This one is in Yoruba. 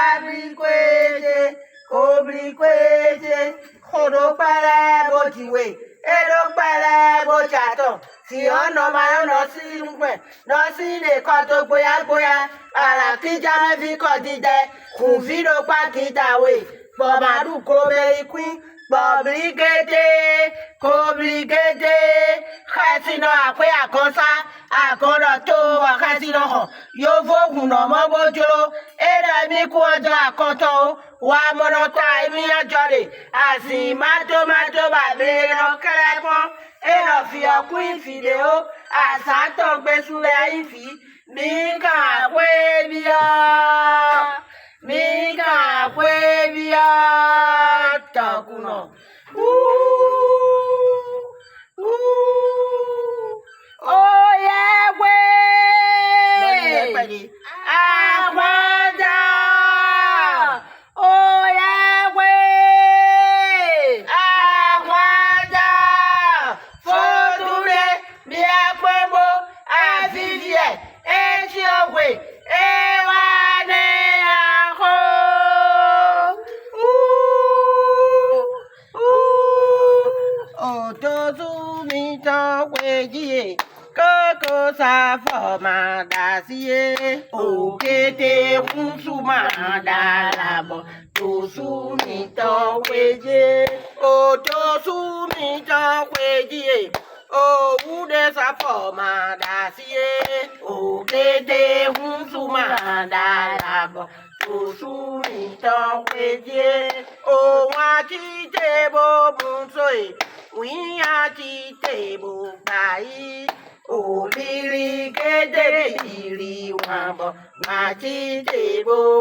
Abriquete, Obriquete, Jodo para Botiwe, Edo para Bochato, si on no man no see no see the cotto boya, ala Kijama Vicodide, Kuvido Pakita way, Bomaru Kobe Queen, Bobrigade, Cobrigade, Casino Aqua Cosa, Akora to Casino, Yovo no Mobojo, Eda Mikuaja Koto, Wamonota, Mia Jolly, Asimato Mato Babino Carapo, Enofia Queen Fideo, Asato Besula Ifi, Mika Webia. Mika Webia Takuno. Oh yeah, way. Awada. Oh yeah, way. Awada. For today, be a quebo. Avivie. It's your way. Coco sa forma da sie o que te un suma da la bo to su mi to weje o to su mi to weje o u de sa forma da sie o que te un suma da la bo to su mi to weje o wa ti te bo bun soi we a ti te bo bai O liri gede liri wambo, machi debo.